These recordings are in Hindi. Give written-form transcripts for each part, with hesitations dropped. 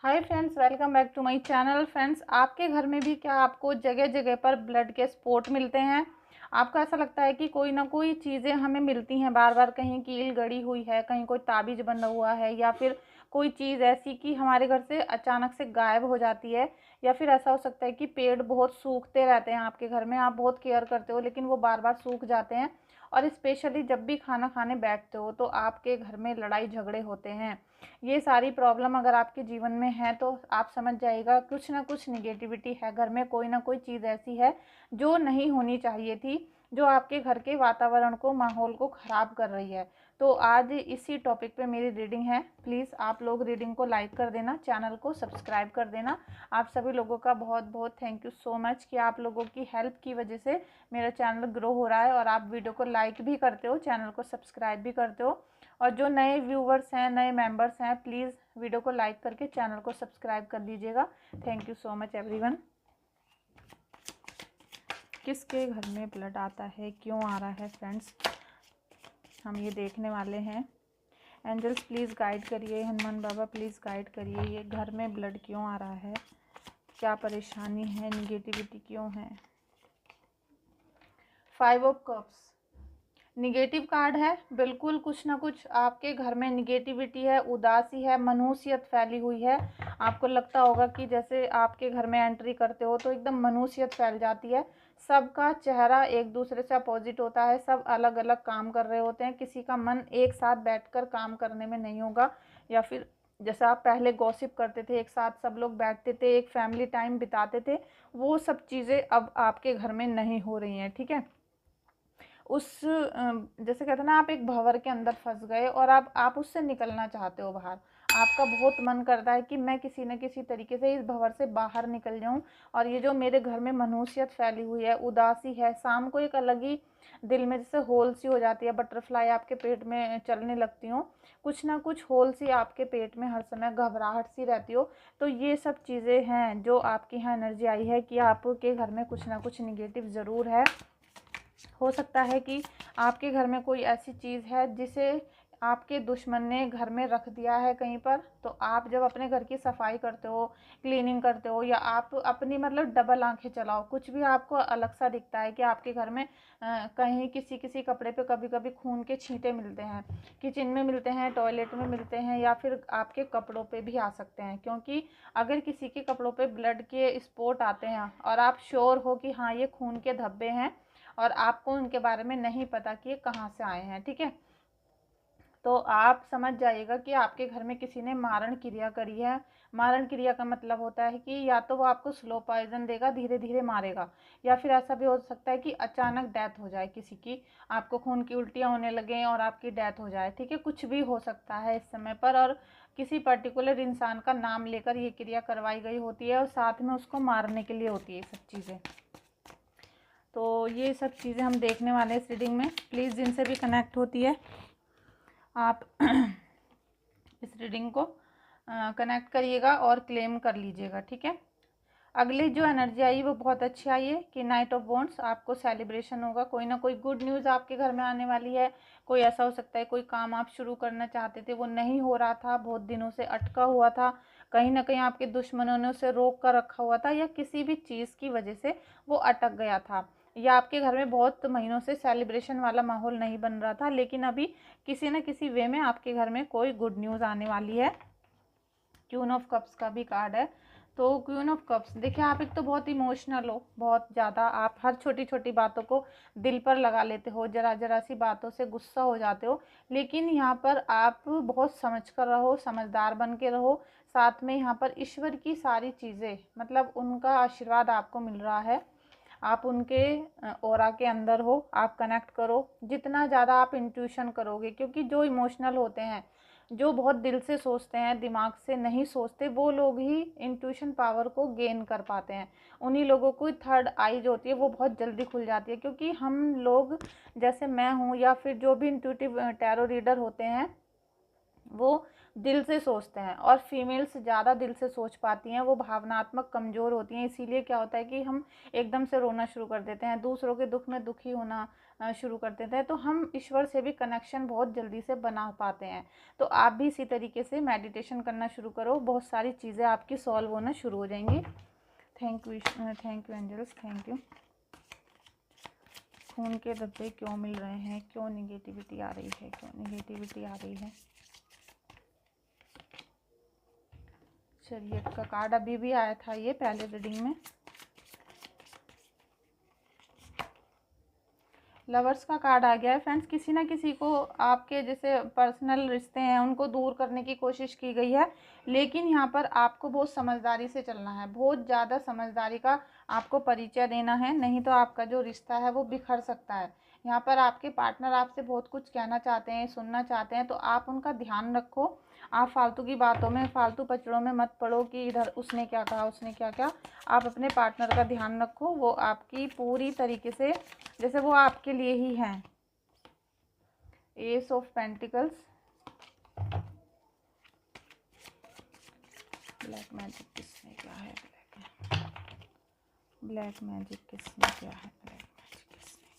Hi friends, welcome back to my channel. Friends, आपके घर में भी क्या आपको जगह जगह पर ब्लड के स्पॉट मिलते हैं? आपको ऐसा लगता है कि कोई ना कोई चीज़ें हमें मिलती हैं बार बार, कहीं कील गड़ी हुई है, कहीं कोई ताबीज़ बना हुआ है, या फिर कोई चीज़ ऐसी कि हमारे घर से अचानक से गायब हो जाती है। या फिर ऐसा हो सकता है कि पेड़ बहुत सूखते रहते हैं आपके घर में, आप बहुत केयर करते हो लेकिन वो बार बार सूख जाते हैं। और स्पेशली जब भी खाना खाने बैठते हो तो आपके घर में लड़ाई झगड़े होते हैं। ये सारी प्रॉब्लम अगर आपके जीवन में है तो आप समझ जाइएगा कुछ ना कुछ निगेटिविटी है घर में, कोई ना कोई चीज़ ऐसी है जो नहीं होनी चाहिए थी, जो आपके घर के वातावरण को, माहौल को ख़राब कर रही है। तो आज इसी टॉपिक पे मेरी रीडिंग है। प्लीज़ आप लोग रीडिंग को लाइक कर देना, चैनल को सब्सक्राइब कर देना। आप सभी लोगों का बहुत बहुत थैंक यू सो मच कि आप लोगों की हेल्प की वजह से मेरा चैनल ग्रो हो रहा है और आप वीडियो को लाइक भी करते हो, चैनल को सब्सक्राइब भी करते हो। और जो नए व्यूवर्स हैं, नए मेंबर्स हैं, प्लीज़ वीडियो को लाइक करके चैनल को सब्सक्राइब कर दीजिएगा। Thank you so much everyone. किसके घर में ब्लड आता है, क्यों आ रहा है फ्रेंड्स, हम ये देखने वाले हैं। एंजल्स प्लीज़ गाइड करिए, हनुमान बाबा प्लीज़ गाइड करिए, ये घर में ब्लड क्यों आ रहा है, क्या परेशानी है, निगेटिविटी क्यों है। 5 ऑफ कप्स निगेटिव कार्ड है। बिल्कुल कुछ ना कुछ आपके घर में निगेटिविटी है, उदासी है, मनुष्यत फैली हुई है। आपको लगता होगा कि जैसे आपके घर में एंट्री करते हो तो एकदम मनुष्यत फैल जाती है। सबका चेहरा एक दूसरे से अपोजिट होता है, सब अलग अलग काम कर रहे होते हैं, किसी का मन एक साथ बैठकर काम करने में नहीं होगा। या फिर जैसा आप पहले गॉसिप करते थे, एक साथ सब लोग बैठते थे, एक फैमिली टाइम बिताते थे, वो सब चीज़ें अब आपके घर में नहीं हो रही हैं। ठीक है, उस जैसे कहते हैं ना, आप एक भंवर के अंदर फंस गए और आप उससे निकलना चाहते हो बाहर। आपका बहुत मन करता है कि मैं किसी न किसी तरीके से इस भंवर से बाहर निकल जाऊं। और ये जो मेरे घर में मनुष्यत फैली हुई है, उदासी है, शाम को एक अलग ही दिल में जैसे होल सी हो जाती है, बटरफ्लाई आपके पेट में चलने लगती हो, कुछ ना कुछ होल सी आपके पेट में हर समय घबराहट सी रहती हो। तो ये सब चीज़ें हैं जो आपकी यहाँ एनर्जी आई है कि आपके घर में कुछ ना कुछ निगेटिव ज़रूर है। हो सकता है कि आपके घर में कोई ऐसी चीज़ है जिसे आपके दुश्मन ने घर में रख दिया है कहीं पर। तो आप जब अपने घर की सफाई करते हो, क्लीनिंग करते हो, या आप अपनी मतलब डबल आंखें चलाओ, कुछ भी आपको अलग सा दिखता है कि आपके घर में कहीं किसी किसी कपड़े पे कभी कभी खून के छींटे मिलते हैं, किचन में मिलते हैं, टॉयलेट में मिलते हैं, या फिर आपके कपड़ों पे भी आ सकते हैं। क्योंकि अगर किसी के कपड़ों पे ब्लड के स्पॉट आते हैं और आप श्योर हो कि हाँ ये खून के धब्बे हैं और आपको उनके बारे में नहीं पता कि ये कहाँ से आए हैं, ठीक है, तो आप समझ जाइएगा कि आपके घर में किसी ने मारण क्रिया करी है। मारण क्रिया का मतलब होता है कि या तो वो आपको स्लो पॉइजन देगा, धीरे धीरे मारेगा, या फिर ऐसा भी हो सकता है कि अचानक डेथ हो जाए किसी की, आपको खून की उल्टियाँ होने लगें और आपकी डेथ हो जाए। ठीक है, कुछ भी हो सकता है इस समय पर, और किसी पर्टिकुलर इंसान का नाम लेकर ये क्रिया करवाई गई होती है और साथ में उसको मारने के लिए होती है ये सब चीज़ें। तो ये सब चीज़ें हम देखने वाले हैं इस रीडिंग में। प्लीज़ जिनसे भी कनेक्ट होती है आप इस रीडिंग को कनेक्ट करिएगा और क्लेम कर लीजिएगा। ठीक है, अगली जो एनर्जी आई वो बहुत अच्छी आई है कि नाइट ऑफ वॉन्ड्स, आपको सेलिब्रेशन होगा, कोई ना कोई गुड न्यूज़ आपके घर में आने वाली है। कोई ऐसा हो सकता है कोई काम आप शुरू करना चाहते थे, वो नहीं हो रहा था, बहुत दिनों से अटका हुआ था, कहीं ना कहीं आपके दुश्मनों ने उसे रोक कर रखा हुआ था, या किसी भी चीज़ की वजह से वो अटक गया था, या आपके घर में बहुत महीनों से सेलिब्रेशन वाला माहौल नहीं बन रहा था, लेकिन अभी किसी न किसी वे में आपके घर में कोई गुड न्यूज़ आने वाली है। क्वीन ऑफ कप्स का भी कार्ड है। तो क्वीन ऑफ कप्स, देखिए आप एक तो बहुत इमोशनल हो, बहुत ज़्यादा, आप हर छोटी छोटी बातों को दिल पर लगा लेते हो, जरा जरा सी बातों से गुस्सा हो जाते हो, लेकिन यहाँ पर आप बहुत समझ कर रहो, समझदार बन के रहो। साथ में यहाँ पर ईश्वर की सारी चीज़ें, मतलब उनका आशीर्वाद आपको मिल रहा है, आप उनके ऑरा के अंदर हो, आप कनेक्ट करो जितना ज़्यादा आप इंट्यूशन करोगे, क्योंकि जो इमोशनल होते हैं, जो बहुत दिल से सोचते हैं, दिमाग से नहीं सोचते, वो लोग ही इंट्यूशन पावर को गेन कर पाते हैं। उन्हीं लोगों को थर्ड आई जो होती है वो बहुत जल्दी खुल जाती है, क्योंकि हम लोग, जैसे मैं हूँ या फिर जो भी इंट्यूटिव टैरो रीडर होते हैं, वो दिल से सोचते हैं, और फीमेल्स ज़्यादा दिल से सोच पाती हैं, वो भावनात्मक कमज़ोर होती हैं। इसीलिए क्या होता है कि हम एकदम से रोना शुरू कर देते हैं, दूसरों के दुख में दुखी होना, शुरू कर देते हैं, तो हम ईश्वर से भी कनेक्शन बहुत जल्दी से बना पाते हैं। तो आप भी इसी तरीके से मेडिटेशन करना शुरू करो, बहुत सारी चीज़ें आपकी सॉल्व होना शुरू हो जाएंगी। Thank you angels, thank you. खून के धब्बे क्यों मिल रहे हैं, क्यों निगेटिविटी आ रही है, क्यों निगेटिविटी आ रही है। शरीयत का कार्ड अभी भी आया था ये पहले रीडिंग में। लवर्स का कार्ड आ गया है फ्रेंड्स। किसी ना किसी को आपके जैसे पर्सनल रिश्ते हैं उनको दूर करने की कोशिश की गई है, लेकिन यहाँ पर आपको बहुत समझदारी से चलना है, बहुत ज़्यादा समझदारी का आपको परिचय देना है, नहीं तो आपका जो रिश्ता है वो बिखर सकता है। यहाँ पर आपके पार्टनर आपसे बहुत कुछ कहना चाहते हैं, सुनना चाहते हैं, तो आप उनका ध्यान रखो। आप फालतू की बातों में, फालतू पचड़ों में मत पड़ो कि इधर उसने क्या कहा, उसने क्या क्या। आप अपने पार्टनर का ध्यान रखो, वो आपकी पूरी तरीके से जैसे वो आपके लिए ही हैं। S of pentacles, black magic किसने क्या है, ब्लैक मैजिक किसने क्या है, ब्लैक मैजिक किसने।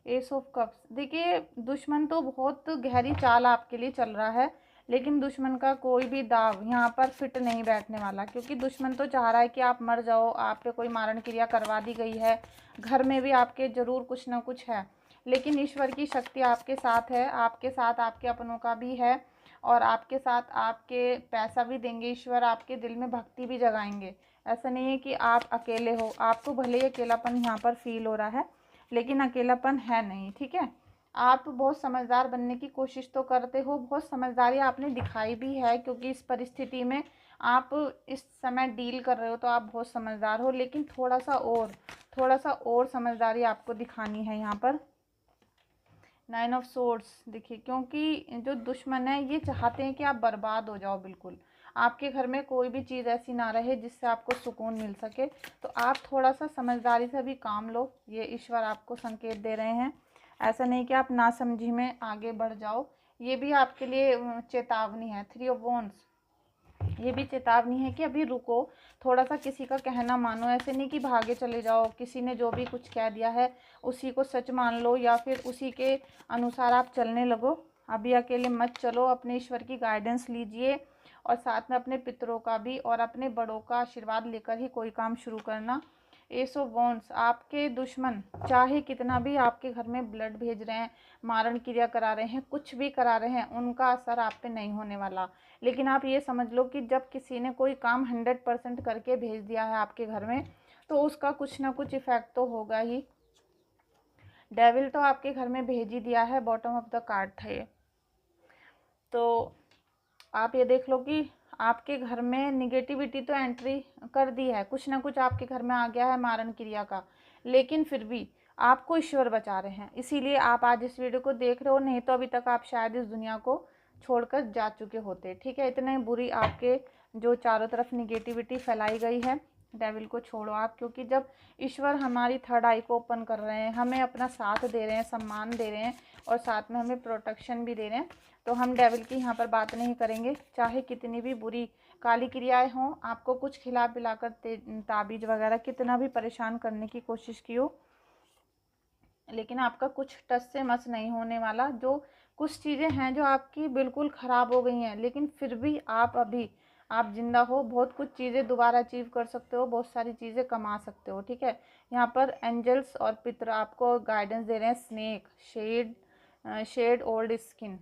एस ऑफ कप्स, देखिए दुश्मन तो बहुत गहरी चाल आपके लिए चल रहा है, लेकिन दुश्मन का कोई भी दाव यहाँ पर फिट नहीं बैठने वाला, क्योंकि दुश्मन तो चाह रहा है कि आप मर जाओ, आप पे कोई मारण क्रिया करवा दी गई है, घर में भी आपके ज़रूर कुछ ना कुछ है, लेकिन ईश्वर की शक्ति आपके साथ है, आपके साथ आपके अपनों का भी है, और आपके साथ आपके पैसा भी देंगे ईश्वर, आपके दिल में भक्ति भी जगाएंगे। ऐसा नहीं है कि आप अकेले हो, आपको भले ही अकेलापन यहाँ पर फील हो रहा है, लेकिन अकेलापन है नहीं, ठीक है। आप बहुत समझदार बनने की कोशिश तो करते हो, बहुत समझदारी आपने दिखाई भी है, क्योंकि इस परिस्थिति में आप इस समय डील कर रहे हो तो आप बहुत समझदार हो, लेकिन थोड़ा सा और समझदारी आपको दिखानी है यहाँ पर। 9 ऑफ सोर्ड्स देखिए, क्योंकि जो दुश्मन है ये चाहते हैं कि आप बर्बाद हो जाओ बिल्कुल, आपके घर में कोई भी चीज़ ऐसी ना रहे जिससे आपको सुकून मिल सके, तो आप थोड़ा सा समझदारी से भी काम लो, ये ईश्वर आपको संकेत दे रहे हैं। ऐसा नहीं कि आप नासमझी में आगे बढ़ जाओ, ये भी आपके लिए चेतावनी है। 3 ऑफ वॉन्ड्स, ये भी चेतावनी है कि अभी रुको, थोड़ा सा किसी का कहना मानो, ऐसे नहीं कि भागे चले जाओ, किसी ने जो भी कुछ कह दिया है उसी को सच मान लो या फिर उसी के अनुसार आप चलने लगो। अभी अकेले मत चलो, अपने ईश्वर की गाइडेंस लीजिए, और साथ में अपने पितरों का भी और अपने बड़ों का आशीर्वाद लेकर ही कोई काम शुरू करना। एस ऑफ वॉन्ड्स, आपके दुश्मन चाहे कितना भी आपके घर में ब्लड भेज रहे हैं, मारण क्रिया करा रहे हैं, कुछ भी करा रहे हैं, उनका असर आप पे नहीं होने वाला। लेकिन आप ये समझ लो कि जब किसी ने कोई काम 100% करके भेज दिया है आपके घर में, तो उसका कुछ ना कुछ इफेक्ट तो होगा ही। डेविल तो आपके घर में भेज ही दिया है, बॉटम ऑफ द कार्ड था ये। तो आप ये देख लो कि आपके घर में निगेटिविटी तो एंट्री कर दी है, कुछ ना कुछ आपके घर में आ गया है मारण क्रिया का, लेकिन फिर भी आपको ईश्वर बचा रहे हैं, इसीलिए आप आज इस वीडियो को देख रहे हो, नहीं तो अभी तक आप शायद इस दुनिया को छोड़कर जा चुके होते, ठीक है। इतने बुरी आपके जो चारों तरफ निगेटिविटी फैलाई गई है, डेविल को छोड़ो आप, क्योंकि जब ईश्वर हमारी थर्ड आई को ओपन कर रहे हैं, हमें अपना साथ दे रहे हैं, सम्मान दे रहे हैं, और साथ में हमें प्रोटेक्शन भी दे रहे हैं, तो हम डेविल की यहाँ पर बात नहीं करेंगे, चाहे कितनी भी बुरी काली क्रियाएं हों, आपको कुछ खिला पिलाकर ताबीज वगैरह कितना भी परेशान करने की कोशिश की हो, लेकिन आपका कुछ टस से मस नहीं होने वाला। जो कुछ चीज़ें हैं जो आपकी बिल्कुल ख़राब हो गई हैं, लेकिन फिर भी आप जिंदा हो, बहुत कुछ चीज़ें दोबारा अचीव कर सकते हो, बहुत सारी चीज़ें कमा सकते हो, ठीक है। यहाँ पर एंजल्स और पितर आपको गाइडेंस दे रहे हैं। स्नेक, शेड ओल्ड स्किन,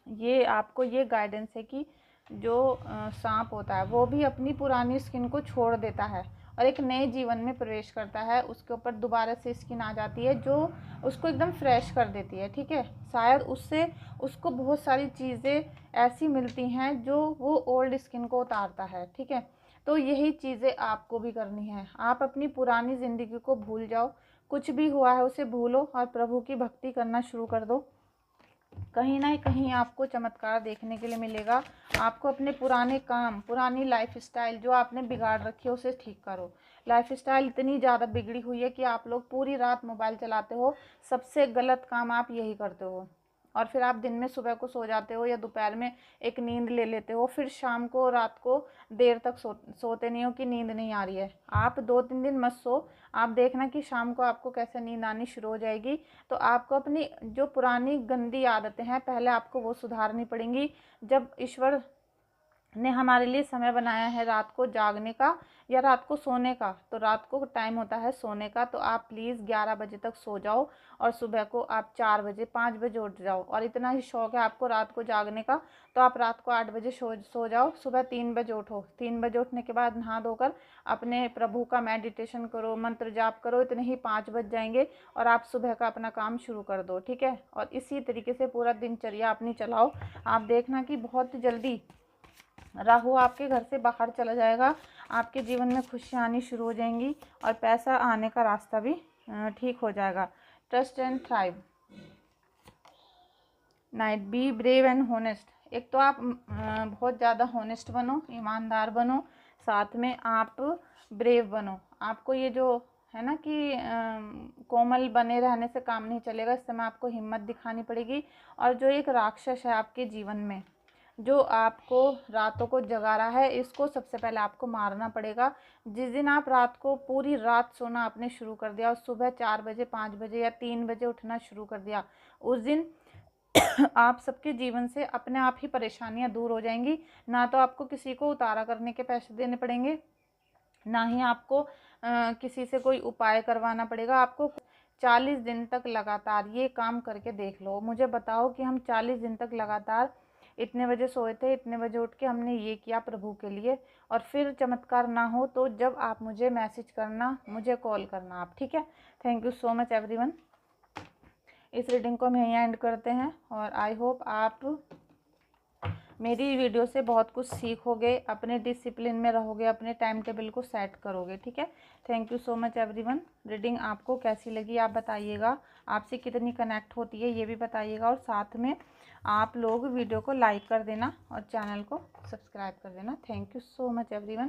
ये आपको ये गाइडेंस है कि जो सांप होता है वो भी अपनी पुरानी स्किन को छोड़ देता है और एक नए जीवन में प्रवेश करता है, उसके ऊपर दोबारा से स्किन आ जाती है जो उसको एकदम फ्रेश कर देती है, ठीक है। शायद उससे उसको बहुत सारी चीज़ें ऐसी मिलती हैं जो वो ओल्ड स्किन को उतारता है, ठीक है। तो यही चीज़ें आपको भी करनी है, आप अपनी पुरानी ज़िंदगी को भूल जाओ, कुछ भी हुआ है उसे भूलो और प्रभु की भक्ति करना शुरू कर दो। कहीं ना कहीं आपको चमत्कार देखने के लिए मिलेगा। आपको अपने पुराने काम, पुरानी लाइफस्टाइल जो आपने बिगाड़ रखी है उसे ठीक करो। लाइफस्टाइल इतनी ज़्यादा बिगड़ी हुई है कि आप लोग पूरी रात मोबाइल चलाते हो, सबसे गलत काम आप यही करते हो। और फिर आप दिन में सुबह को सो जाते हो या दोपहर में एक नींद ले लेते हो, फिर शाम को रात को देर तक सोते नहीं हो कि नींद नहीं आ रही है। आप 2-3 दिन मत सो, आप देखना कि शाम को आपको कैसे नींद आनी शुरू हो जाएगी। तो आपको अपनी जो पुरानी गंदी आदतें हैं पहले आपको वो सुधारनी पड़ेंगी। जब ईश्वर ने हमारे लिए समय बनाया है रात को जागने का या रात को सोने का, तो रात को टाइम होता है सोने का, तो आप प्लीज़ 11 बजे तक सो जाओ और सुबह को आप 4 बजे 5 बजे उठ जाओ। और इतना ही शौक है आपको रात को जागने का, तो आप रात को 8 बजे सो जाओ, सुबह 3 बजे उठो। 3 बजे उठने के बाद नहा धोकर अपने प्रभु का मेडिटेशन करो, मंत्र जाप करो, इतने ही 5 बज जाएंगे और आप सुबह का अपना काम शुरू कर दो, ठीक है। और इसी तरीके से पूरा दिनचर्या अपनी चलाओ। आप देखना कि बहुत जल्दी राहु आपके घर से बाहर चला जाएगा, आपके जीवन में खुशियाँ आनी शुरू हो जाएंगी और पैसा आने का रास्ता भी ठीक हो जाएगा। Trust and thrive. Night, be brave and honest. एक तो आप बहुत ज़्यादा होनेस्ट बनो, ईमानदार बनो, साथ में आप ब्रेव बनो। आपको ये जो है ना कि कोमल बने रहने से काम नहीं चलेगा, इस समय आपको हिम्मत दिखानी पड़ेगी। और जो एक राक्षस है आपके जीवन में जो आपको रातों को जगा रहा है, इसको सबसे पहले आपको मारना पड़ेगा। जिस दिन आप रात को पूरी रात सोना आपने शुरू कर दिया और सुबह 4 बजे 5 बजे या 3 बजे उठना शुरू कर दिया, उस दिन आप सबके जीवन से अपने आप ही परेशानियां दूर हो जाएंगी। ना तो आपको किसी को उतारा करने के पैसे देने पड़ेंगे, ना ही आपको किसी से कोई उपाय करवाना पड़ेगा। आपको 40 दिन तक लगातार ये काम करके देख लो। मुझे बताओ कि हम 40 दिन तक लगातार इतने बजे सोए थे, इतने बजे उठ के हमने ये किया प्रभु के लिए, और फिर चमत्कार ना हो तो जब आप मुझे मैसेज करना, मुझे कॉल करना आप, ठीक है। Thank you so much everyone. इस रीडिंग को हम यहीं एंड करते हैं और आई होप आप मेरी वीडियो से बहुत कुछ सीखोगे, अपने डिसिप्लिन में रहोगे, अपने टाइम टेबल को सेट करोगे, ठीक है। Thank you so much everyone. Reading आपको कैसी लगी आप बताइएगा, आपसे कितनी कनेक्ट होती है ये भी बताइएगा, और साथ में आप लोग वीडियो को लाइक कर देना और चैनल को सब्सक्राइब कर देना। Thank you so much everyone.